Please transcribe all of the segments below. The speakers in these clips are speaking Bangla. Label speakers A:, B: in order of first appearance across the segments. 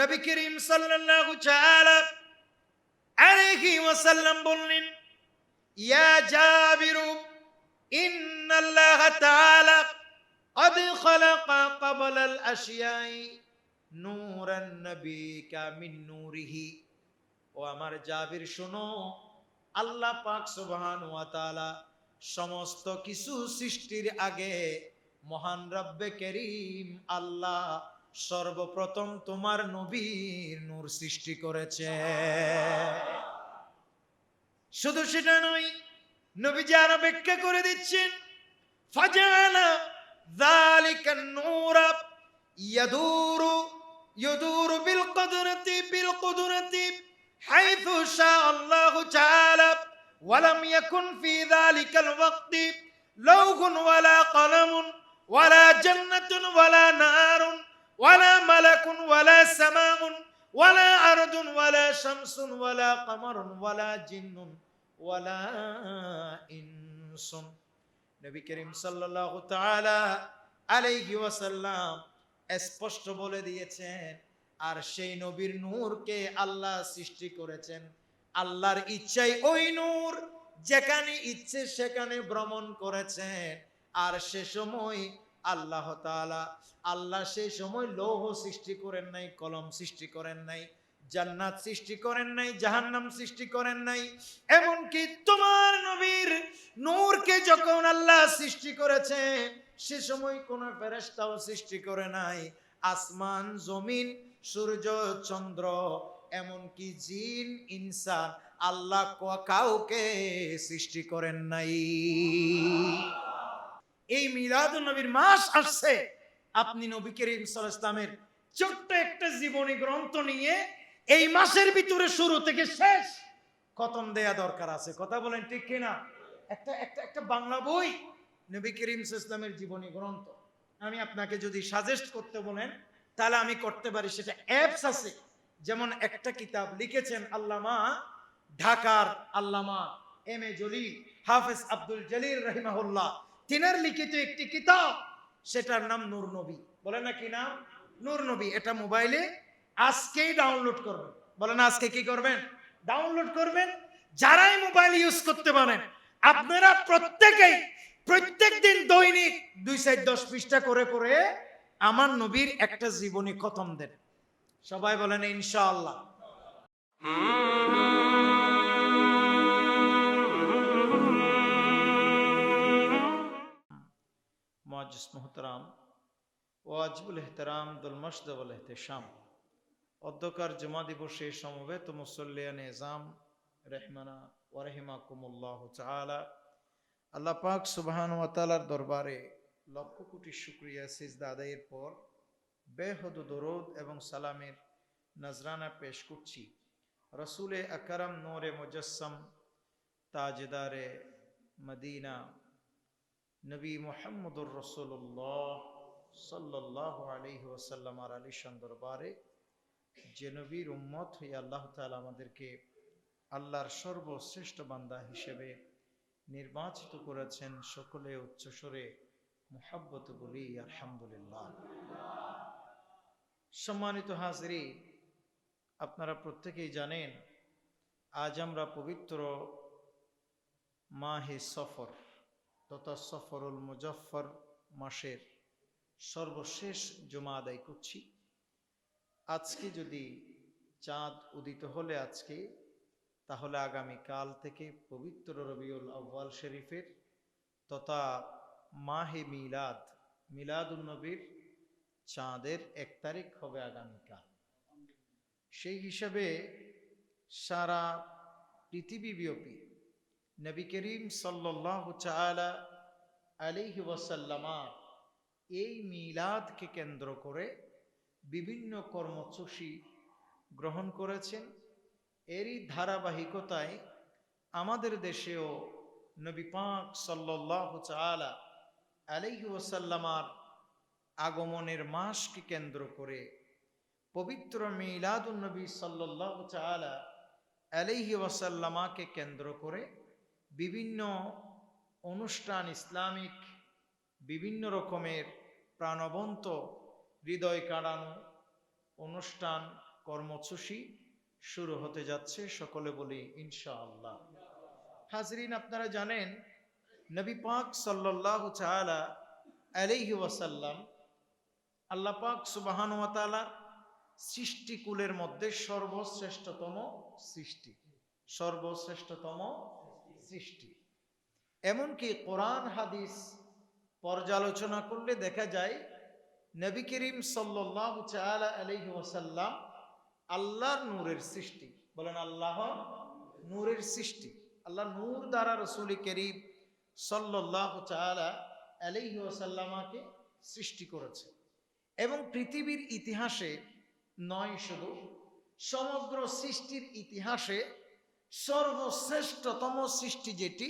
A: নবী করিম সাল্লাল্লাহু তাআলা আলাইহি ওয়াসাল্লাম বললেন, ইয়া জাবিরু ইন্নাল্লাহা তাআলা قد خلق قبل الاشياء نورا نبيك من نوره। ও আমার জাবির শোনো, আল্লাহ পাক সুবহানাহু ওয়া তাআলা সমস্ত কিছু সৃষ্টির আগে মহান রব্বে করিম আল্লাহ সর্বপ্রথম তোমার নবীর নূর সৃষ্টি করেছে। শুধু সেটা নয়, নবীজি আরো ব্যাখ্যা করে দিচ্ছেন, ফাজালা যালিকা নূর يدور بالقدرة حيث شاء الله تعالى ولم يكن في ذلك الوقت لوح ولا قلم ولا جنة ولا نار ولا ملك ولا سماء ولا أرض ولا شمس ولا قمر ولا جن ولا إنس। নবী করিম সাল্লাল্লাহু তাআলা আলাইহি ওয়াসাল্লাম স্পষ্ট বলে দিয়েছেন, আর সেই নবীর নূরকে আল্লাহ সৃষ্টি করেছেন আল্লাহর ইচ্ছায়। ওই নূর যেখানে ইচ্ছে সেখানে ভ্রমণ করেছেন। আর সে সময় আল্লাহ তাআলা সেই সময় লৌহ সৃষ্টি করেন নাই, কলম সৃষ্টি করেন নাই, জান্নাত সৃষ্টি করেন নাই, জাহান্নাম সৃষ্টি করেন নাই। এমনকি তোমার নবীর নূরকে যখন আল্লাহ সৃষ্টি করেছে সে সময় কোন ফেরেশতাও সৃষ্টি করে নাই। আসমান, জমিন, সূর্য, চন্দ্র, এমনকি জিন, ইনসান আল্লাহ কাউকে সৃষ্টি করেন নাই। এই মিলাদুন নবীর মাস আসছে, আপনি নবী করিম সাল্লাল্লাহু আলাইহি ওয়াসাল্লামের ছোট্ট একটা জীবনী গ্রন্থ নিয়ে এই মাসের ভিতরে শুরু থেকে শেষ খতম দেয়া দরকার আছে। কথা বলেন ঠিক কিনা? একটা বাংলা বই নবী করিম সাল্লাল্লাহু আলাইহি ওয়াসাল্লামের জীবনী গ্রন্থ আমি আপনাকে যদি সাজেস্ট করতে বলেন তাহলে আমি করতে পারি। সেটা অ্যাপস আছে, যেমন একটা কিতাব লিখেছেন আল্লামা, ঢাকার আল্লামা এম এ জলিল হাফেজ আব্দুল জলিল রাহিমাহুল্লাহ, তিনার লিখিত একটি কিতাব, সেটার নাম নূর নবী। বলেন না কি নাম? নূর নবী। এটা মোবাইলে আজকেই ডাউনলোড করবেন। বলেন আজকে কি করবেন? ডাউনলোড করবেন। যারাই মোবাইল ইউজ করতে পারেন আপনারা প্রত্যেক দিন দৈনিক 2-10 পৃষ্ঠা করে করে আমার নবীর একটা জীবনী খতম দেন। সবাই বলেন ইনশাআল্লাহ। মুআজ্জিজ মুহতারাম, ওয়াজিবুল ইহতিরাম, দুল মসদ ওয়াল ইহতিশাম, অধ্যকার জুমা দিবসে সমবেত মুসল্লিয়ান নিজাম রহমানা ওয়া রাহিমাকুমুল্লাহ তাআলা, আল্লাহ পাক সুবহানাহু ওয়া তাআলার দরবারে লক্ষ কোটি শুকরিয়া সিজদা আদায়ের পর বেহুদ দরুদ এবং সালামের নজরানা পেশ করছি রসুলে আকরাম নূরে মুজাসসাম তাজদারে মদিনা নবী মুহাম্মদুর রাসূলুল্লাহ সাল্লাল্লাহু আলাইহি ওয়াসাল্লাম আর আলিশান দরবারে, যে নবীর উম্মত হয়ে আল্লাহ তাআলা আমাদেরকে আল্লাহর সর্বশ্রেষ্ঠ বান্দা হিসেবে নির্বাচিত করেছেন। সকলে উচ্চস্বরে মুহাব্বত বলি আলহামদুলিল্লাহ। সম্মানিত হাজরিন, আপনারা প্রত্যেকেই জানেন আজ আমরা পবিত্র মাহে সফর তথা সফরুল মুজাফফর মাসের সর্বশেষ জুমা আদায় করছি। আজকে যদি চাঁদ উদিত হলে আজকে, তাহলে আগামীকাল থেকে পবিত্র রবিউল আউয়াল শরীফের তথা মাহে মিলাদুন নবীর চাঁদের 1 তারিখ হবে আগামীকাল। সেই হিসাবে সারা পৃথিবীব্যাপী নবী করিম সাল্লাল্লাহু তাআলা আলাইহি ওয়াসাল্লাম এই মিলাদকে কেন্দ্র করে বিভিন্ন কর্মসূচি গ্রহণ করেছেন। এরই ধারাবাহিকতায় আমাদের দেশেও নবী পাক সাল্লাল্লাহু তাআলা আলাইহি ওয়াসাল্লামার আগমনের মাসকে কেন্দ্র করে পবিত্র মিলাদুন নবী সাল্লাল্লাহু তাআলা আলাইহি ওয়াসাল্লামাকে কেন্দ্র করে বিভিন্ন অনুষ্ঠান, ইসলামিক বিভিন্ন রকমের প্রাণবন্ত, হৃদয় কাড়ানো, অনুষ্ঠান কর্মসূচি শুরু হতে যাচ্ছে, সকলে বলি ইনশাআল্লাহ। হাজরিন, আপনারা জানেন নবী পাক সাল্লাল্লাহু তাআলা আলাইহি ওয়াসাল্লাম আল্লাহ পাক সুবহানাহু ওয়া তাআলা সৃষ্টিকুলের মধ্যে সর্বশ্রেষ্ঠতম সৃষ্টি, সর্বশ্রেষ্ঠতম সৃষ্টি। এমনকি কোরআন হাদিস পর্যালোচনা করলে দেখা যায় নবী করিম সাল্লাল্লাহু তাআলা আলাইহি ওয়াসাল্লাম আল্লাহর নূরের সৃষ্টি। বলেন আল্লাহ নূরের সৃষ্টি। আল্লাহ নূর দ্বারা রাসূল করিম সাল্লাল্লাহু তাআলা আলাইহি ওয়াসাল্লামকে সৃষ্টি করেছে। এবং পৃথিবীর ইতিহাসে নয়, শুধু সমগ্র সৃষ্টির ইতিহাসে সর্বশ্রেষ্ঠতম সৃষ্টি যেটি,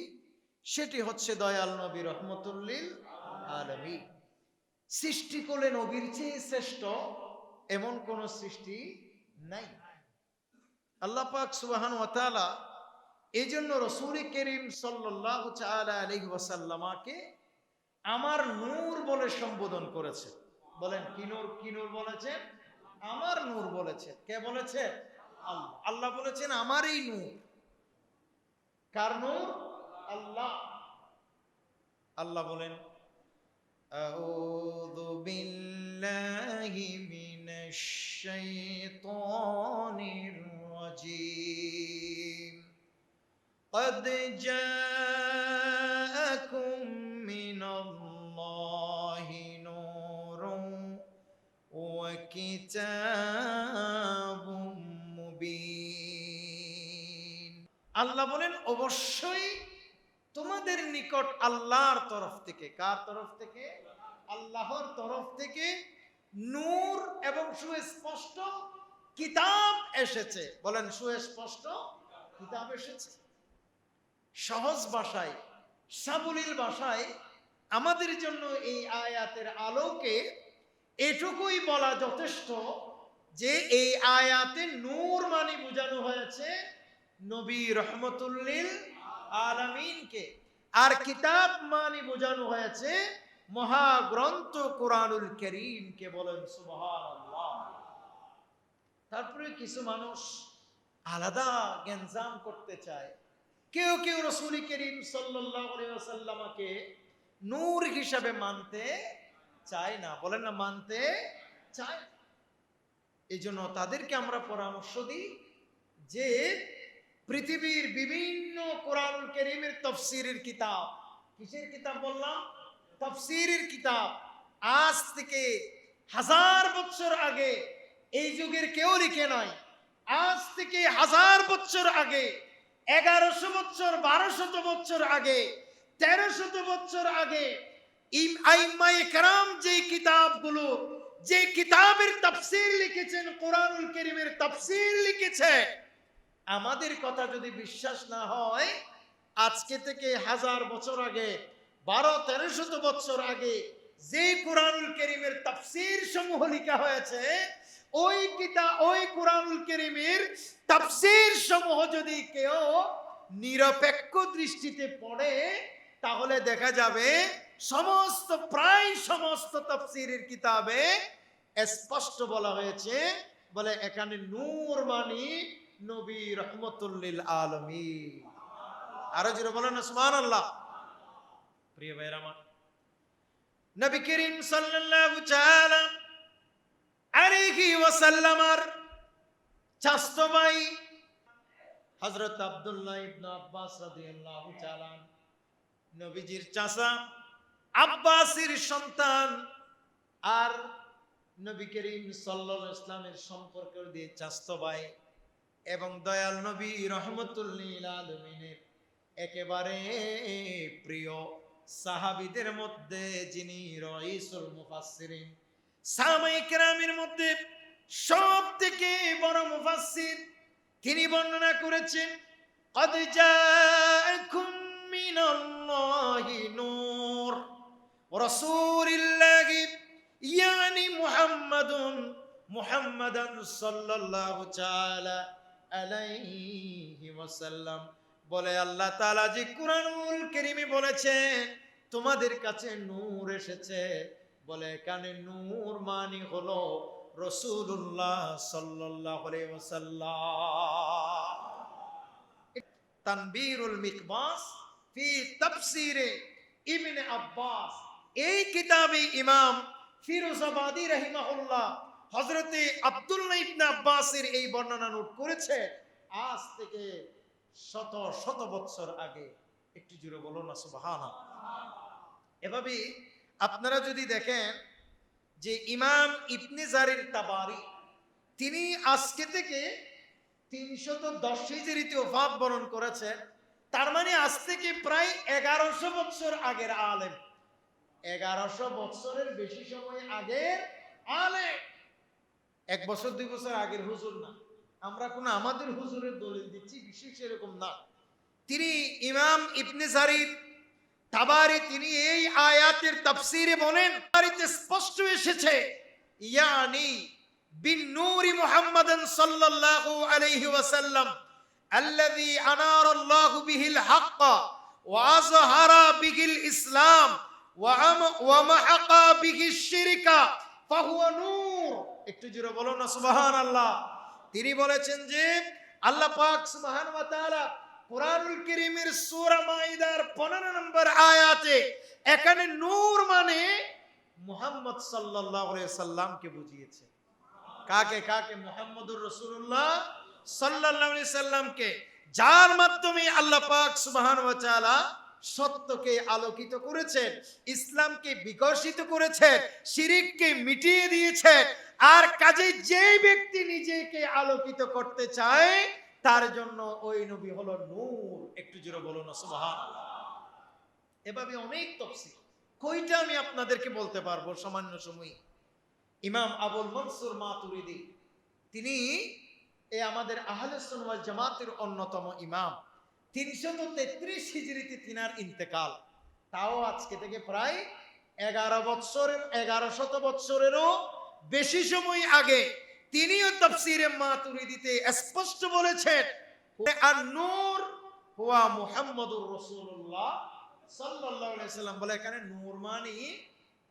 A: সেটি হচ্ছে দয়াল নবী রহমতুল লিল আলামিন। সৃষ্টি করলে নবীর চেয়ে শ্রেষ্ঠ এমন কোন সৃষ্টি নাই। আল্লাহ পাক সুবহানাহু ওয়া তাআলা এজন্য রাসূল করিম সাল্লাল্লাহু তাআলা আলাইহি ওয়াসাল্লামকে আমার নূর বলে সম্বোধন করেছে। বলেন কি নূর? কি নূর বলেছেন? আমার নূর বলেছে। কে বলেছে? আল্লাহ। আল্লাহ বলেছেন আমারই নূর। কার নূর? আল্লাহ। আল্লাহ বলেন আউযু বিল্লাহি মিনাশ শাইতানির রাজীম قد جاءكم من الله نور وكتاب مبين। আল্লাহ বলেন অবশ্যই তোমাদের নিকট আল্লাহর তরফ থেকে। কার তরফ থেকে? আল্লাহর তরফ থেকে নূর এবং সুস্পষ্ট কিতাব এসেছে। বলেন সুস্পষ্ট কিতাব এসেছে। সহজ ভাষায়, সাবলীল ভাষায় আমাদের জন্য এই আয়াতের আলোকে এটুকুই বলা যথেষ্ট যে এই আয়াতে নূর মানে বোঝানো হয়েছে নবী রহমতুল লিল আলামিনকে, আর কিতাব মানে বোঝানো হয়েছে মহাগ্রন্থ কোরআনুল কারীমকে। বলেন সুবহানাল্লাহ। তারপরে কিছু মানুষ আলাদা জ্ঞানজাম করতে চায়। কেউ কেউ রাসূল করিম সাল্লাল্লাহু আলাইহি ওয়াসাল্লামকে নূর হিসাবে মানতে চায় না। বলেন না, মানতে চায়। এই জন্য তাদেরকে আমরা পরামর্শ দিই যে পৃথিবীর বিভিন্ন কোরআনুল কারীমের তাফসীরের কিতাব, কিসের কিতাব বললাম? তাফসীরের কিতাব। আজ থেকে 1000 বছর আগে এই যুগের কেউ লিখে নাই। আজ থেকে 1000 বছর আগে, 1100 বছর, 1200 বছর আগে, 1300 বছর আগে আইম্মায়ে কেরাম যে কিতাবগুলো, যে কিতাবের তাফসীর লিখেছেন, কোরআনুল কারীমের তাফসীর লিখেছে, আমাদের কথা যদি বিশ্বাস না হয়, আজকে থেকে 1000 বছর আগে, 1200-1300 বছর আগে যে কোরআনুল কারীমের তাফসীর সমূহ লেখা হয়েছে, ওই কিতাব, ওই কোরআনুল কারীমের তাফসীর সমূহ যদি কেউ নিরপেক্ষ দৃষ্টিতে পড়ে, তাহলে দেখা যাবে সমস্ত, প্রায় সমস্ত তাফসীরের কিতাবে স্পষ্ট বলা হয়েছে, বলে এখানে নূর মানে নবী রহমতুল লিল আলামিন। আরো জোরে বলেন না সুবহানাল্লাহ। প্রিয় ভাইরা আমার, নবী করিম সাল্লাল্লাহু তাআলা আলাইহি ওয়াসাল্লামের চাচতো ভাই হযরত আব্দুল্লাহ ইবনে আব্বাস রাদিয়াল্লাহু তাআলা, নবীজির চাচা আব্বাসের সন্তান, আর নবী করিম সাল্লাল্লাহু আলাইহি ওয়াসাল্লামের সম্পর্ক দিয়ে চাচতো ভাই এবং দয়াল নবী রহমতুল লিল আলামিনের একেবারে প্রিয় সাহাবীদের মধ্যে যিনি রাইসুল মুফাসসিরিন, সাহাবায়ে কেরামের মধ্যে সবথেকে বড় মুফাসসির, তিনি বর্ণনা করেছেন قد جاءكم من الله نور ورسول الله يعني محمدا صلى الله تعالى عليه وسلم। বলে আল্লাহ তাআলা যে কুরআনুল কারীমে বলেছে তোমাদের কাছে নূর এসেছে, বলে এখানে নূর মানে হলো রাসূলুল্লাহ সাল্লাল্লাহু আলাইহি ওয়াসাল্লাম। তানবীরুল মিকবাস ফি তাফসীরে ইবনে আব্বাস, এই কিতাবে ইমাম ফিরোজাবাদী রাহিমাহুল্লাহ হযরতে আব্দুল্লাহ ইবনে আব্বাসের এই বর্ণনা নোট করেছে আজ থেকে শত শত বছর আগে। একটু জোরে বলো না সুবহানাল্লাহ। এভাবে আপনারা যদি দেখেন যে ইমাম ইবনে জারির তাবারি তিনি আজকে থেকে 310 হিজরিতে ওফাত বরণ করেছেন। তার মানে আজ থেকে প্রায় 1100 বছর আগের আলেম, 1100 বছরের বেশি সময় আগের আলেম। 1 বছর 2 বছর আগের হুজুর না, আমরা কোন আমাদের হুজুরের দলিল দিচ্ছি বিশেষ এরকম না। তিনি ইমাম ইবনে জারির তাবারি তিনি এই আয়াতের তাফসীরে বলেন, তাবারিতে স্পষ্ট এসেছে ইয়ানি বিন নূরি মুহাম্মাদান সাল্লাল্লাহু আলাইহি ওয়াসাল্লাম আল্লাযী আনারা আল্লাহু বিহিল হক ওয়া আযহারা বিহিল ইসলাম ওয়া মাহাকা বিহিশ শিরকা ফাহুয়া নূর। একটু জোরে বলো না সুবহানাল্লাহ। তিনি বলেছেন যে আল্লাহ পাক সুবহানাহু ওয়া তাআলা কুরআনুল কারীমের সূরা মাইদার 15 নম্বর আয়াতে এখানে নূর মানে মুহাম্মদ সাল্লাল্লাহু আলাইহি সাল্লামকে বুঝিয়েছে। কাকে? কাকে? মুহাম্মদুর রাসূলুল্লাহ সাল্লাল্লাহু আলাইহি সাল্লামকে, যার মাধ্যমে আল্লাহ পাক সুবহানাহু ওয়া তাআলা সত্যকে আলোকিত করেছেন, ইসলামকে বিকশিত করেছেন, শিরককে মিটিয়ে দিয়েছেন। আর কাজে যেই ব্যক্তি নিজেকে আলোকিত করতে চায় তার জন্য ওই নবী হলো নূর। একটু জোরে বলো না সুবহানাল্লাহ। এভাবে অনেক তাফসীর, কয়টা আমি আপনাদেরকে বলতে পারবো সামান্য সময়। ইমাম আবুল মনসুর মাতুরিদি তিনি এই আমাদের আহলে সুন্নাত ওয়াল জামাতের অন্যতম ইমাম। 333 হিজরিতে তিনার ইন্তেকাল, তাও আজকে থেকে প্রায় 1100 বছরেরও বেশি সময় আগে। তিনিও তাফসীরে মাতুরিদিতে স্পষ্ট বলেছেন আর নূর হুয়া মুহাম্মাদুর রাসূলুল্লাহ সাল্লাল্লাহু আলাইহি সাল্লাম। বলে এখানে নূর মানে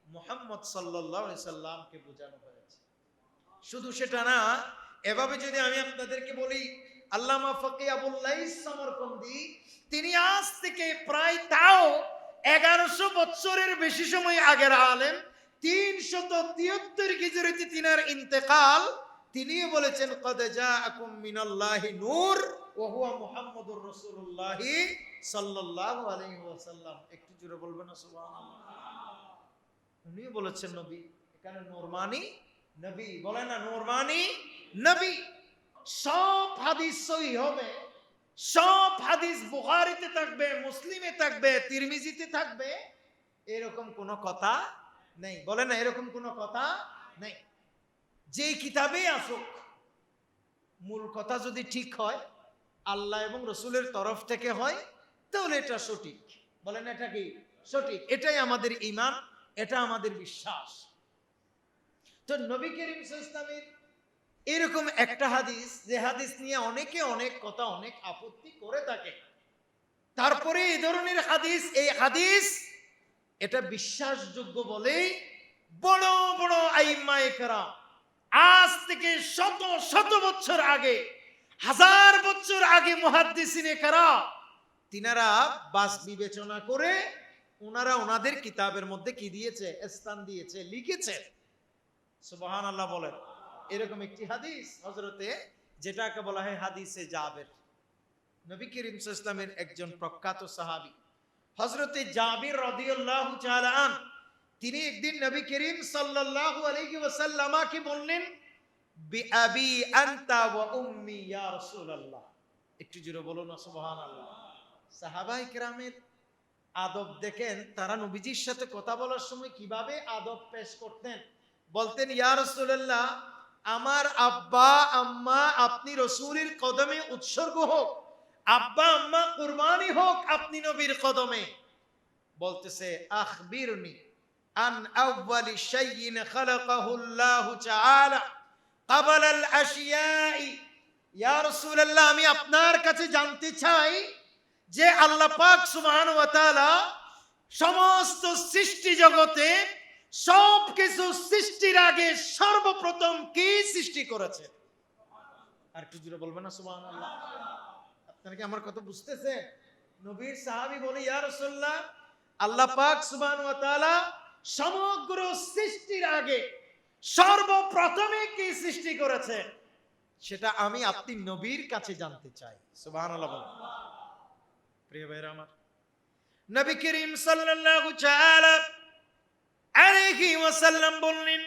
A: মুহাম্মদ সাল্লাল্লাহু আলাইহি সাল্লামকে বোঝানো হয়েছে। শুধু সেটা না, এভাবে যদি আমি আপনাদেরকে বলি আল্লামা ফকি আবুল লাইস সমরকন্দি তিনি আজ থেকে প্রায় তাও 1100 বছরের বেশি সময় আগের আলেম। 373 হিজরিতে তিনার ইন্তেকাল। তিনিও বলেছেন কদ জাআকুম মিনাল্লাহি নূর ওয়া হুয়া মুহাম্মাদুর রাসূলুল্লাহ সাল্লাল্লাহু আলাইহি ওয়াসাল্লাম। একটু জোরে বলবেন না সুবহানাল্লাহ। উনিও বলেছেন নবী, এখানে নূর মানে নবী, বলে না নূর মানে নবী। সব হাদিস সহিহ হবে, সব হাদিস বুখারীতে থাকবে, মুসলিমে থাকবে, তিরমিজিতে থাকবে, এরকম কোন কথা নেই। বলে না এরকম কোন কথা নেই। যেই কিতাবেই আসুক মূল কথা যদি ঠিক হয়, আল্লাহ এবং রাসূলের তরফ থেকে হয়, তাহলে এটা সঠিক। বলেন এটা কি সঠিক? এটাই আমাদের ঈমান, এটা আমাদের বিশ্বাস। তো নবী করিম সাল্লাল্লাহু আলাইহি ওয়াসাল্লামের এরকম একটা হাদিস, যে হাদিস নিয়ে অনেকে অনেক কথা, অনেক আপত্তি করে থাকে, তারপরে এই ধরনের হাদিস, এই হাদিস এটা বিশ্বাসযোগ্য বলেই বড় বড় আইম্মায়ে কেরাম আজ থেকে শত শত বছর আগে, হাজার বছর আগে মুহাদ্দিসিনে কেরাম তিনারা বাস বিবেচনা করে ওনারা ওনাদের কিতাবের মধ্যে কি দিয়েছে? স্থান দিয়েছে, লিখেছে। সুবহানাল্লাহ বলেন। এরকম একটি হাদিস হযরতে, যেটাকে বলা হয় হাদিসে জাবের, নবী করিম সাল্লাল্লাহু আলাইহি ওয়াসাল্লামের একজন প্রখ্যাত সাহাবী হযরতে জাবির রাদিয়াল্লাহু তাআলা আন, তিনি একদিন নবী করিম সাল্লাল্লাহু আলাইহি ওয়াসাল্লামকে বললেন বিআবি আনতা ওয়া উম্মি ইয়া রাসূলুল্লাহ। একটু জোরে বলুন না সুবহানাল্লাহ। সাহাবায়ে কেরামের আদব দেখেন, তারা নবীজির সাথে কথা বলার সময় কিভাবে আদব পেশ করতেন। বলতেন ইয়া রাসূলুল্লাহ, আমার আব্বা আম্মা আপনি রাসূলের কদমে উৎসর্গ হোক, আব্বা আম্মা কুরবানি হোক আপনি নবীর কদমে। বলতেছে আখবিরনি আন আউয়ালি শাইইন খালাকাহু আল্লাহু তাআলা ক্বাবলা আল আশিয়াই। ইয়া রাসূলুল্লাহ, আমি আপনার কাছে জানতে চাই যে আল্লাহ পাক সুবহানাহু ওয়া তাআলা সমস্ত সৃষ্টি জগতে সব কিছু সৃষ্টির আগে সর্বপ্রথম কি সৃষ্টি করেছে? আর একটু জোরে বলবেন না সুবহানাল্লাহ। আপনারা কি আমার কথা বুঝতেছেন? নবীর সাহাবী বলে, ইয়া রাসূলুল্লাহ, আল্লাহ পাক সুবহানাহু ওয়া তাআলা সমগ্র সৃষ্টির আগে সর্বপ্রথমে কি সৃষ্টি করেছে সেটা আমি আপনি নবীর কাছে জানতে চাই। সুবহানাল্লাহ বলেন। প্রিয় ভাইরা আমার, নবী করিম সাল্লাল্লাহু তাআলা আলাইহি ওয়াসাল্লাম বললেন,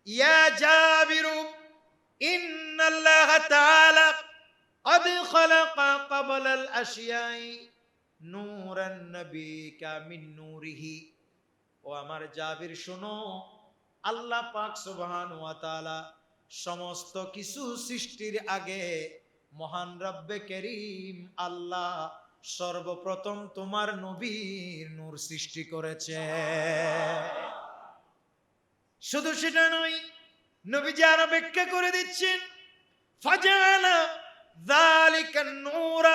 A: ইয়া জাবির, ইন্নাল্লাহ তাআলা قد خلق قبل الاشياء نورا نبيك من نوره। ও আমার জাবির শোনো, আল্লাহ পাক সুবহানাহু ওয়া তাআলা সমস্ত কিছু সৃষ্টির আগে মহান রব্বে করিম আল্লাহ সর্বপ্রথম তোমার নবীর নূর সৃষ্টি করেছে। শুধু সেটা নয়, নবীজি আরো ব্যাখ্যা করে দিচ্ছেন, ফাজালা যালিকা নূর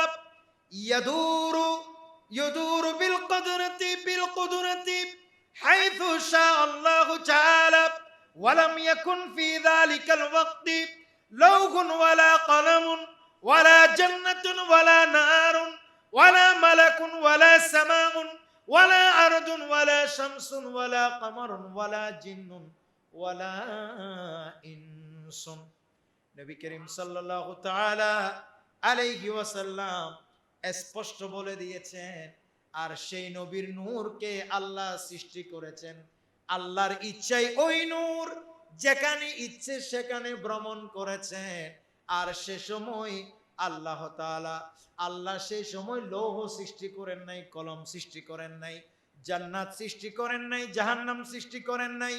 A: يدور بالقدرة حيث شاء الله تعالى ولم يكن في ذلك الوقت لوح ولا قلم ولا جنة ولا نار ولا ملك ولا سماء ولا أرض ولا شمس ولا قمر ولا جن ولا إنس। নবী করিম সাল্লাল্লাহু তাআলা আলাইহি ওয়াসাল্লাম স্পষ্ট বলে দিয়েছেন, আর সেই নবীর নূরকে আল্লাহ সৃষ্টি করেছেন আল্লাহর ইচ্ছায়। ওই নূর যেখানে ইচ্ছে সেখানে ভ্রমণ করেছেন। আর সে সময় আল্লাহ তাআলা সেই সময় লৌহ সৃষ্টি করেন নাই, কলম সৃষ্টি করেন নাই, জান্নাত সৃষ্টি করেন নাই, জাহান্নাম সৃষ্টি করেন নাই।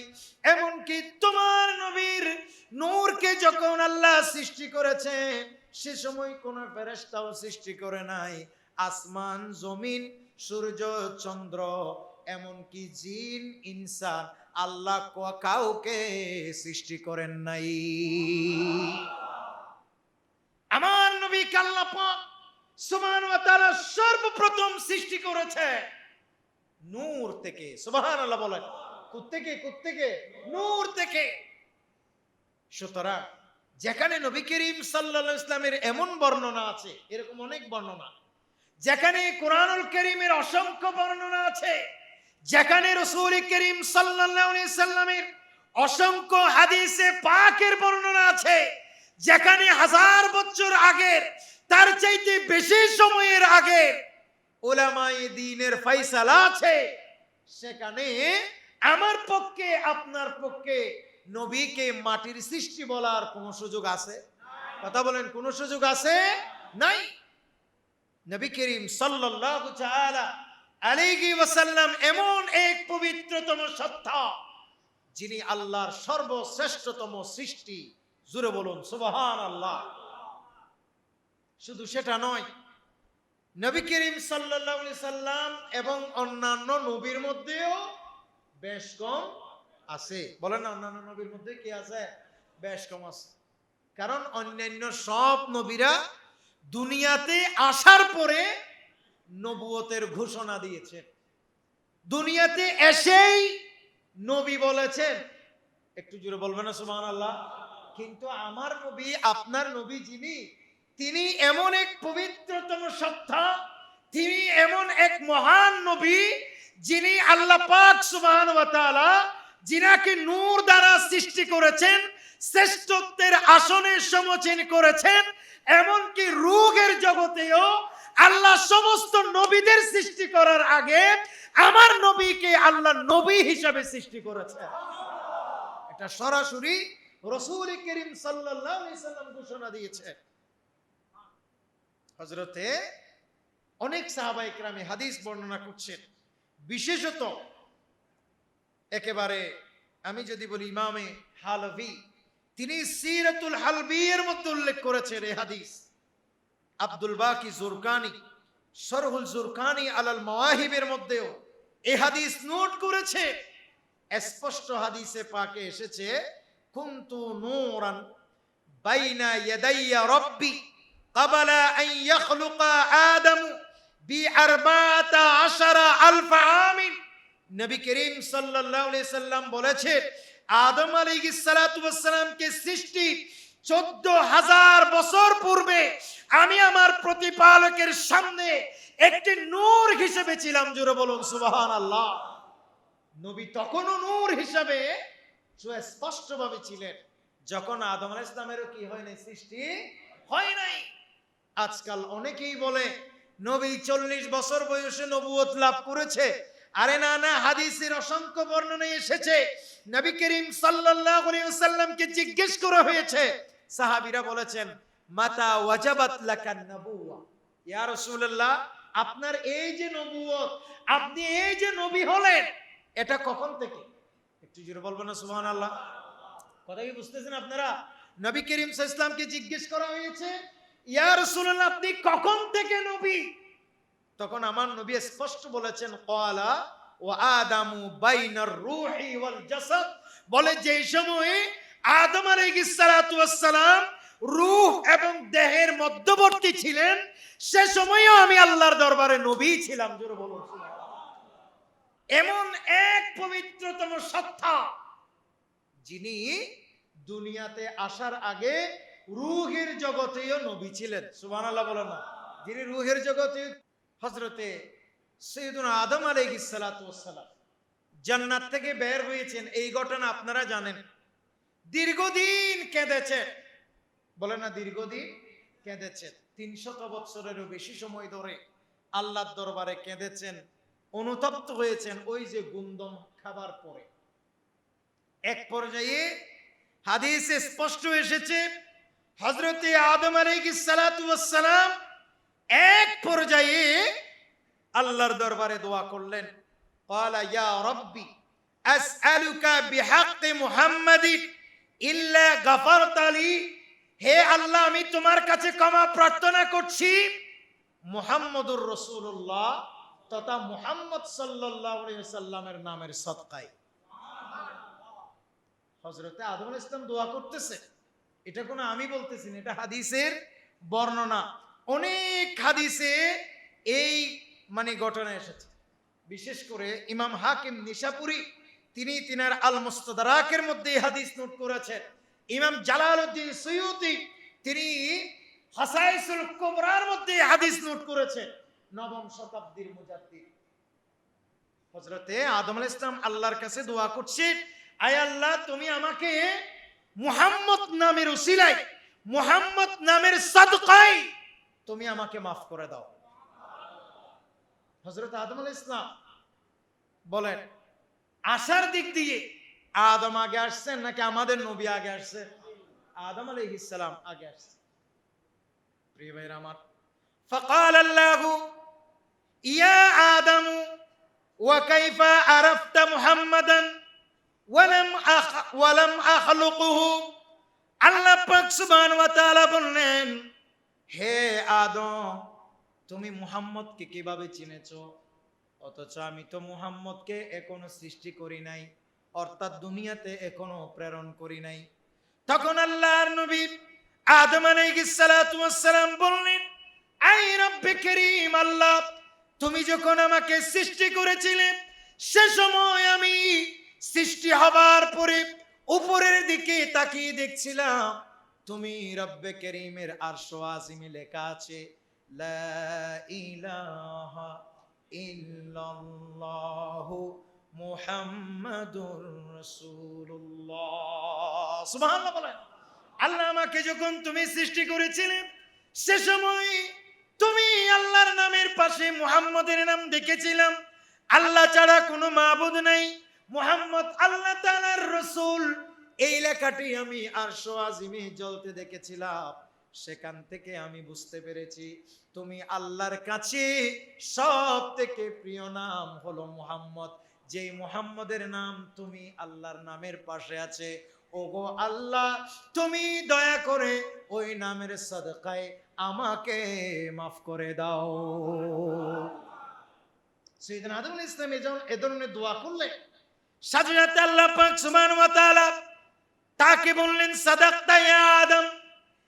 A: এমনকি তোমার নবীর নূরকে যখন আল্লাহ সৃষ্টি করেছে সে সময় কোন ফেরেশতাও সৃষ্টি করে নাই। আসমান, জমিন, সূর্য, চন্দ্র, এমনকি জিন, ইনসান আল্লাহ কাউকে সৃষ্টি করেন নাই। আমার নবীকে আল্লাহ পাক সুবহানাহু ওয়া তাআলা সর্বপ্রথম সৃষ্টি করেছে নূর থেকে। সুবহানাল্লাহ বলেন। কোত্থেকে? নূর থেকে। সুতরাং যেখানে নবী করিম সাল্লাল্লাহু আলাইহি ওয়াসাল্লামের এমন বর্ণনা আছে, এরকম অনেক বর্ণনা, যেখানে কোরআনুল কারীমের অসংখ্য বর্ণনা আছে, যেখানে রাসূল করিম সাল্লাল্লাহু আলাইহি ওয়াসাল্লামের অসংখ্য হাদিসে পাকের বর্ণনা আছে, যেখানে হাজার বছর আগের, তার চাইতে বেশি সময়ের আগে উলামায়ে দ্বীনের ফয়সালা আছে, সেখানে আমার পক্ষে আপনার পক্ষে নবীকে মাটির সৃষ্টি বলার কোন সুযোগ আছে? কথা বলেন, কোন সুযোগ আছে? নাই। নবী করিম সাল্লাল্লাহু তাআলা আলাইহি ওয়াসাল্লাম এমন এক পবিত্রতম সত্তা, যিনি আল্লাহর সর্বশ্রেষ্ঠতম সৃষ্টি। জোরে বলুন সুবহানাল্লাহ। শুধু সেটা নয়, নবী করিম সাল্লাল্লাহু আলাইহি সাল্লাম এবং অন্যান্য নবীর মধ্যেও বেশ কম আছে। বলেন না, অন্যান্য নবীর মধ্যে কি আছে? বেশ কম আছে। কারণ অন্যান্য সব নবীরা দুনিয়াতে আসার পরে নবুয়তের ঘোষণা দিয়েছেন, দুনিয়াতে এসেই নবী বলেছেন। একটু জোরে বলবেন না সুবহানাল্লাহ। কিন্তু আমার নবী, আপনার নবী যিনি, তিনি এমন এক পবিত্রতম সত্তা, তিনি এমন এক মহান নবী, যিনি আল্লাহ পাক সুবহানাহু ওয়া তাআলা যিনাকে নূর দ্বারা সৃষ্টি করেছেন, শ্রেষ্ঠত্বের আসনে সমচীন করেছেন। এমনকি রূহের জগতেও আল্লাহ সমস্ত নবীদের সৃষ্টি করার আগে আমার নবীকে আল্লাহ নবী হিসাবে সৃষ্টি করেছেন। এটা সরাসরি রাসূল করিম সাল্লাল্লাহু আলাইহি সাল্লাম ঘোষণা দিয়েছে। হযরতে অনেক সাহাবায়ে কেরাম হাদিস বর্ণনা করছেন, বিশেষত একেবারে আমি যদি বলি ইমামে হালভি, তিনি সিরাতুল হালবিয়ের মধ্যে উল্লেখ করেছেন এই হাদিস। আব্দুল বাকি জুরকানি শরহুল জুরকানি আলাল মাওয়াহিবের মধ্যেও এই হাদিস নোট করেছে। স্পষ্ট হাদিসে পাকে এসেছে, কুনতু নূরান বাইনা ইয়াদাইয়া রাব্বি ক্বাবলা আন ইয়াখলুকা আদম বি 14,000 আমিন নবী করিম সাল্লাল্লাহু আলাইহি সাল্লাম বলেছে, আদম আলাইহিস সালাতু ওয়াস সালামকে সৃষ্টি 14,000 বছর পূর্বে আমি আমার প্রতিপালকের সামনে একটি নূর হিসেবে ছিলাম। জোরে বলুন সুবহানাল্লাহ। নবী তখনও নূর হিসেবে সুস্পষ্টভাবে ছিলেন, যখন আদম আলাইহিস সালামেরও কি হয় নাই, সৃষ্টি হয় নাই। আজকাল অনেকেই বলে নবী 40 বছর বয়সে নবুয়ত লাভ করেছে। আরে না না, হাদিসের অসংখ্য বর্ণনা এসেছে। নবী করিম সাল্লাল্লাহু আলাইহি ওয়াসাল্লামকে জিজ্ঞেস করা হয়েছে, সাহাবীরা বলেছেন, মাতা ওয়াজাবাত লাকান নবুওয়া, ইয়া রাসূলুল্লাহ, আপনার এই যে নবুয়ত, আপনি এই যে নবী হলেন, এটা কখন থেকে? একটু জোরে বলবেন না সুবহানাল্লাহ? কথা কি বুঝতেছেন আপনারা? নবী করিম সাল্লাল্লাহু আলাইহি ওয়াসাল্লামকে জিজ্ঞেস করা হয়েছে, ইয়া রাসূলুল্লাহ, আপনি কখন থেকে নবী? তখন আমার নবী স্পষ্ট বলেছেন, ক্বালা ওয়া আদামু বাইনার রূহি ওয়াল জাসাদ, বলে যে সময়ে আদম আলাইহিস সালাতু ওয়াস সালাম রূহ এবং দেহের মধ্যবর্তী ছিলেন, সে সময়ও আমি আল্লাহর দরবারে নবী ছিলাম। জোরে বলুন সুবহানাল্লাহ। এমন এক পবিত্রতম সত্তা, যিনি দুনিয়াতে আসার আগে রূহের জগতেও নবী ছিলেন। সুবহানাল্লাহ বলেন না? যিনি রূহের জগতে, হযরতে সাইয়্যিদুনা আদম আলাইহিস সালাতু ওয়াস সালাম জান্নাত থেকে বের হয়েছেন, এই ঘটনা আপনারা জানেন। দীর্ঘদিন কেঁদেছেন, বলেন না, দীর্ঘদিন কেঁদেছেন। 300 বছরেরও বেশি সময় ধরে আল্লাহর দরবারে কেঁদেছেন, অনুতপ্ত হয়েছেন ওই যে গুন্দম খাবার পরে। এক পর্যায়ে হাদিসে স্পষ্ট এসেছে, হযরতে আদম আলাইহিস সালাতু ওয়াস সালাম এক পর্যায়ে আল্লাহর দরবারে দোয়া করলেন, ক্বালা ইয়া রাব্বি আসআলুকা বিহাক্কি মুহাম্মাদিন ইল্লা গাফারতা লি, হে আল্লাহ, আমি তোমার কাছে ক্ষমা প্রার্থনা করছি মুহাম্মদুর রাসূলুল্লাহ তথা মুহাম্মদ সাল্লাল্লাহু আলাইহি ওয়াসাল্লামের নামের সদকায়। হযরতে আদম আলাইহিস সালাম দোয়া করতেছে, এটা কোনো আমি বলতেছি না, এটা হাদিসের বর্ণনা। অনেক হাদিসে এই ঘটনা এসেছে। বিশেষ করে ইমাম হাকিম নিশাপুরি তিনি তিনার আল মুস্তাদরাকের মধ্যে এই হাদিস নোট করেছেন। ইমাম জালালউদ্দিন সুয়ুতি তিনি হাসাইসুল কুবরার মধ্যে হাদিস নোট করেছেন। 9ম শতাব্দীর মুজাদ্দিদ হযরতে আদম আলাইহিস সালাম আল্লাহর কাছে দোয়া করছেন, আয় আল্লাহ, তুমি আমাকে মুহাম্মদ নামের উসিলায়, মুহাম্মদ নামের সাদকায় তুমি আমাকে মাফ করে দাও। হযরত আদম আলাইহিস সালাম বলেন, আসার দিক দিয়ে আদম আগে আসছেন নাকি আমাদের নবী আগে আসছে? আদম আলাইহিস সালাম আগে আসছে। প্রিয় ভাইরা আমার, ফাকাল আল্লাহু ইয়া আদম ওয়া কাইফা আরাফতা মুহাম্মাদান ওয়ালাম আখলুকুহু, আল্লাহ পাক সুবহানাহু ওয়া তাআলা বললেন, হে আদম, তুমি মুহাম্মদকে কিভাবে চিনেছো, অথচ আমি তো মুহাম্মদকে এখনো সৃষ্টি করি নাই, অর্থাৎ দুনিয়াতে এখনো প্রেরণ করি নাই। তখন আল্লাহর নবী আদম আলাইহিস সালাতু ওয়াস সালাম বললেন, আই রব্বে কারীম, আল্লাহ, তুমি যখন আমাকে সৃষ্টি করেছিলে, সে সময় আমি সৃষ্টি হবার পরে উপরের দিকে তাকিয়ে দেখছিলাম, তুমি রব্বে কারীমের আরশ আজিমে লেখা আছে, লা ইলাহা ইল্লাল্লাহু মুহাম্মাদুর রাসূলুল্লাহ। সুবহানাল্লাহ বলেন। আল্লাহ, আমাকে যখন তুমি সৃষ্টি করেছিলে, সে সময় তুমি আল্লাহর নামের পাশে মুহাম্মদের নাম দেখেছিলাম। আল্লাহ ছাড়া কোনো মাবুদ নাই, মুহাম্মদ আল্লাহ তাআলার রাসূল, এই লেখাটি আমি আরশ আজিমে জ্বলতে দেখেছিলাম। সেখান থেকে আমি বুঝতে পেরেছি তুমি আল্লাহর কাছে সব থেকে প্রিয় নাম হলো মুহাম্মদ, যেই মুহাম্মদের নাম তুমি আল্লাহর নামের পাশে আছে। ওগো আল্লাহ, তুমি দয়া করে ওই নামের সাদকায় আমাকে মাফ করে দাও। সাইয়েদনা আদম আলাইহিস সালাম এ ধরনের দোয়া করলে সাথে সাথে আল্লাহ পাক সুবহানাহু ওয়া তাআলা তাকে বললেন, সাদাকতা ইয়া আদম,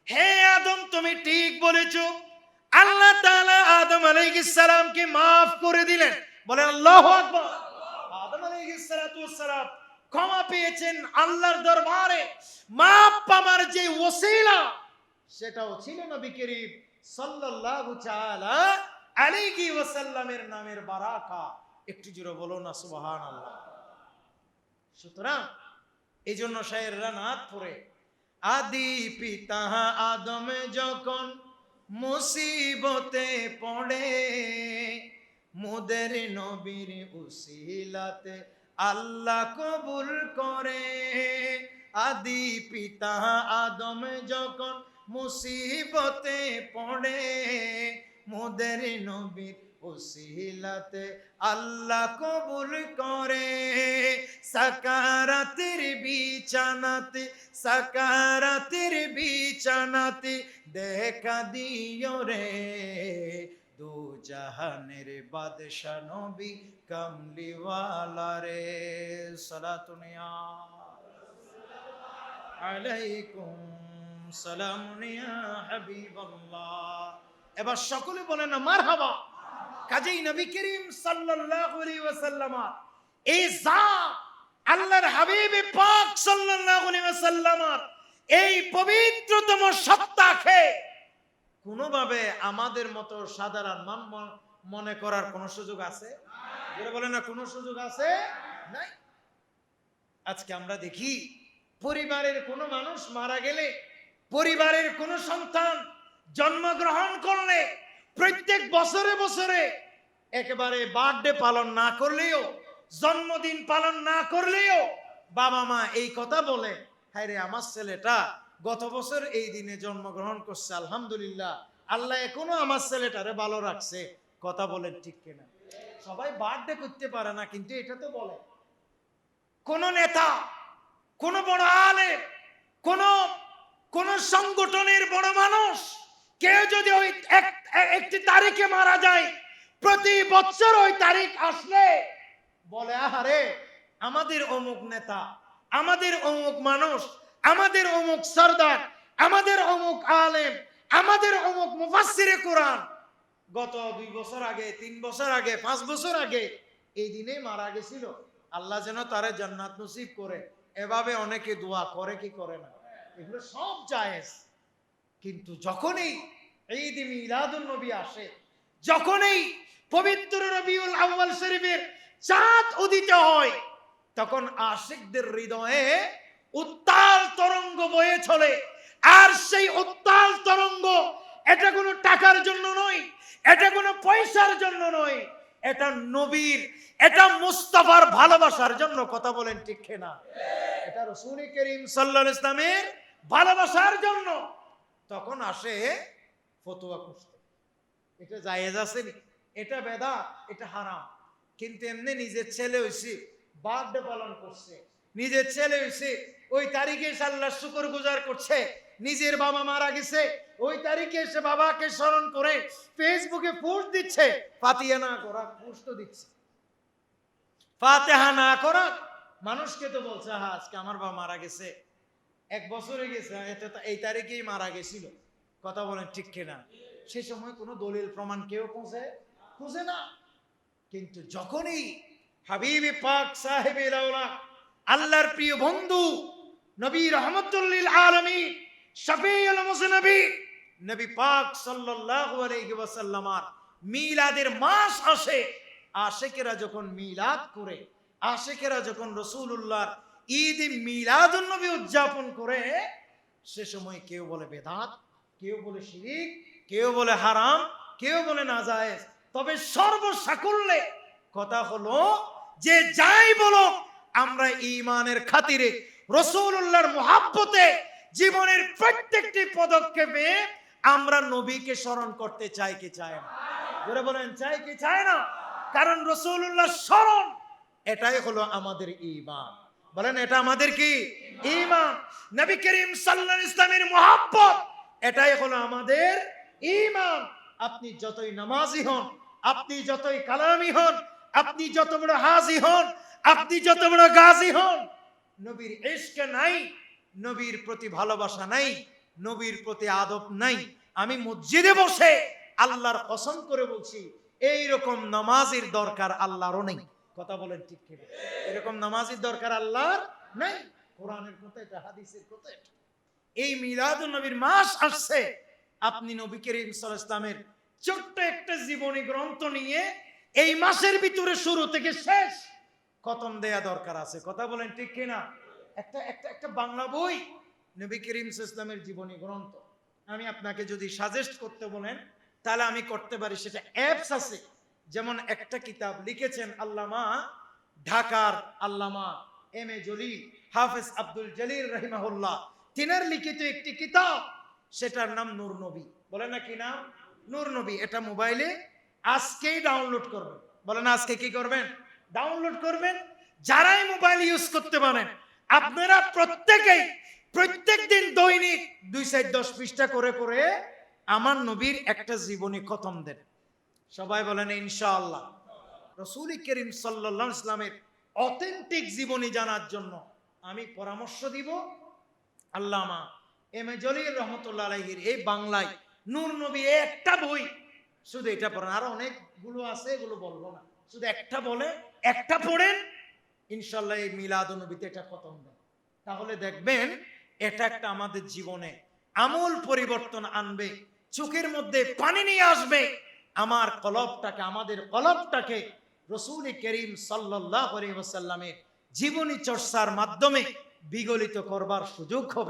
A: হে আদম, তুমি ঠিক বলেছো। আল্লাহ তাআলা আদম আলাইহিস সালামকে maaf করে দিলেন। বলেন আল্লাহু আকবার। আদম আলাইহিস সালাতু ওয়াস সালাম ক্ষমা পেয়েছেন আল্লাহর দরবারে, মাপ পাওয়ার যে ওসিলা সেটাও ছিল নবী করিম সাল্লাল্লাহু তাআলা আলাইহি ওয়াসাল্লামের নামের বারাকা। একটু জোরে বলো না সুবহানাল্লাহ। সুতরাং এই জন্য শায়েররা নাত পড়ে, আদি পিতা আদম যখন মুসিবতে পড়ে, মোদের নবীর উসিলাতে আল্লাহ কবুল করে। আদি পিতা আদম যখন মুসিবতে পড়ে, মোদের নবীর উসিলাতে আল্লাহ কবুল করে। সাকারাতের বিছানাতে, সাকারাতের বিছানাতে দেখা দিও রে, দু জাহানের বাদশা নবী কামলিওয়ালা রে। সালাতুন ইয়া আলাইকুম সালামুন ইয়া হাবিবাল্লাহ। এবার সকলে বলেন না মারহাবা। কাজেই নবী করিম সাল্লাল্লাহু আলাইহি ওয়াসাল্লাম এই জাত আল্লাহর হাবিব পাক সাল্লাল্লাহু আলাইহি ওয়াসাল্লাম এই পবিত্রতম সত্তাকে কোনোভাবে আমাদের মতো সাধারণ মনে করার কোন সুযোগ আছে? যারা বলেন না কোন সুযোগ আছে? নাই। আজকে আমরা দেখি পরিবারের কোন মানুষ মারা গেলে, পরিবারের কোন সন্তান জন্মগ্রহণ করলে প্রত্যেক বছরে বছরে একেবারে বার্থডে পালন না করলেও, জন্মদিন পালন না করলেও বাবা মা এই কথা বলে, হায় রে আমার ছেলেটা গত বছর এই দিনে জন্মগ্রহণ করছে, আলহামদুলিল্লাহ আল্লাহ এখনো আমার ছেলেটারে ভালো রাখছে। কথা বলেন ঠিক কিনা? সবাই বার্থডে করতে পারে না, কিন্তু এটা তো বলে। কোন নেতা, কোন বড় আলেম, কোন সংগঠনের বড় মানুষ কেউ যদি ওই একটি তারিখে মারা যায়, প্রতি বছর ওই তারিখ আসলে বলে, আহারে আমাদের অমুক নেতা, আমাদের অমুক মানুষ, আমাদের অমুক সরদার, আমাদের অমুক আলেম, আমাদের অমুক মুফাসসিরে কোরআন গত 2 বছর আগে, 3 বছর আগে, 5 বছর আগে এই দিনে মারা গেছিল, আল্লাহ যেন তারে জান্নাত নসিব করে। এভাবে অনেকে দোয়া করে কি করে না? এগুলো সব জায়েজ। কিন্তু যখনই ঈদ মিলাদুন নবী আসে, যখনই পবিত্র রবিউল আউয়াল শরীফের চাঁদ উদিত হয়, তখন আশিকদের হৃদয়ে উত্তাল তরঙ্গ বয়ে চলে। আর সেই উত্তাল তরঙ্গ এটা কোনো টাকার জন্য নয়, এটা কোনো পয়সার জন্য নয়, এটা নবীর, এটা মুস্তাফার ভালোবাসার জন্য। কথা বলেন ঠিক কিনা? এটা রাসূল করিম সাল্লাল্লাহু আলাইহি ওয়াসাল্লামের ভালোবাসার জন্য। তখন আসে ফতোয়া করতে, এটা জায়েজ আছে নি, এটা বেদাত, এটা হারাম। কিন্তু এমনি নিজের ছেলে হইছে, বার্থডে পালন করছে, নিজের ছেলে হইছে, ওই তারিখে আল্লাহর শুকরগুজার করছে। নিজের বাবা মারা গেছে, ওই তারিখে এসে বাবাকে স্মরণ করে ফেসবুকে পোস্ট দিচ্ছে। ফাতিহা না করা পোস্ট দিচ্ছে, ফাতিহা না করা মানুষকে তো বলছে, হ্যাঁ আজকে আমার বাবা মারা গেছে, 1 বছর হয়ে গেছে, এই তারিখেই মারা গেছিল। কথা বলেন ঠিক কিনা? সে সময় কোনো দলিল প্রমাণ কেউ খুঁজে না। কিন্তু যখনই হাবিবে পাক সাহেবে লাউলা, আল্লাহর প্রিয় বন্ধু, নবী রাহমাতুল লিল আলামিন, শফিউল মুজনবী নবী পাক সাল্লাল্লাহু আলাইহি ওয়াসাল্লাম মিলাদের মাস আসে, আশিকেরা যখন মিলাদ করে, আশিকেরা যখন রাসূলুল্লাহর ঈদ মিলাদুন নবী উদযাপন করে, সে সময় কেউ বলে বেদাত, কেউ বলে শিরিক, কেউ বলে হারাম, কেউ বলে নাজায়েজ। তবে সর্বসাকুল্যে কথা হলো যে যাই বলো, আমরা ঈমানের খাতিরে রাসূলুল্লাহর মুহাব্বতে জীবনের প্রত্যেকটি পদক্ষেপে আমরা নবীকে স্মরণ করতে চাই কি চাই না? যারা বলেন চাই কি চাই না? কারণ রাসূলুল্লাহর স্মরণ এটাই হলো আমাদের ঈমান। বলেন এটা আমাদের কি ঈমান? নবী করিম সাল্লাল্লাহু আলাইহি ওয়াসাল্লামের মুহাব্বত এটাই হলো আমাদের ঈমান। আপনি যতই নামাজি হন, আপনি যতই কালামি হন, আপনি যত বড় হাজি হন, আপনি যত বড় গাজী হন, নবীর ইশক নাই, নবীর প্রতি ভালোবাসা নাই, নবীর প্রতি আদব নাই। আমি মসজিদে বসে আল্লাহর কসম করে বলছি, এই রকম নামাজের দরকার আল্লাহরও নেই। কথা বলেন ঠিক কিনা? এরকম নামাজের দরকার আল্লাহর নাই। কোরআনের কথা এটা, হাদিসের কথা এটা। এই মিলাদুন নবীর মাস আসছে, আপনি নবী করিম সাল্লাল্লাহু আলাইহি ওয়াসাল্লামের ছোট্ট একটা জীবনী গ্রন্থ নিয়ে এই মাসের ভিতরে শুরু থেকে শেষ খতম দেয়া দরকার আছে। কথা বলেন ঠিক কিনা? একটা একটা একটা বাংলা বই নবী করিম সাল্লাল্লাহু আলাইহি ওয়াসাল্লামের জীবনী গ্রন্থ। আমি আপনাকে যদি সাজেস্ট করতে বলেন তাহলে আমি করতে পারি, সেটা অ্যাপস আছে। যেমন একটা কিতাব লিখেছেন আল্লামা, ঢাকার আল্লামা এম এ জলিল হাফেজ আব্দুল জলিল রাহিমাহুল্লাহ, তিনার লিখিত একটি কিতাব, সেটার নাম নূর নবী। বলে না কি নাম? নূর নবী। এটা মোবাইলে আজকেই ডাউনলোড করবেন। বলেন আজকে কি করবেন? ডাউনলোড করবেন। যারাই মোবাইল ইউজ করতে পারেন আপনারা প্রত্যেকেই প্রত্যেক দিন দৈনিক 2-10 পৃষ্ঠা করে করে আমার নবীর একটা জীবনী খতম দেন। সবাই বলেন ইনশাআল্লাহ। রাসূল করিম সাল্লাল্লাহু আলাইহি ওয়াসাল্লামের অথেন্টিক জীবনী জানার জন্য আমি পরামর্শ দিব আল্লামা এম এ জলিল রহমতুল্লাহ আলাইহির এই বাংলায় নূর নবী একটা বই, শুধু এটা পড়েন। আরো অনেকগুলো আছে, এগুলো বলবো না, শুধু একটা বলে একটা পড়েন, ইনশাআল্লাহ এই মিলাদুন নবীতে এটা খতম দেন। তাহলে দেখবেন এটা একটা আমাদের জীবনে আমূল পরিবর্তন আনবে, চোখের মধ্যে পানি নিয়ে আসবে, আমার কলবটাকে, আমাদের কলবটাকে রাসূল করিম সাল্লাল্লাহু আলাইহি ওয়াসাল্লামের জীবনী চর্চার মাধ্যমে বিগলিত করবার সুযোগ হবে।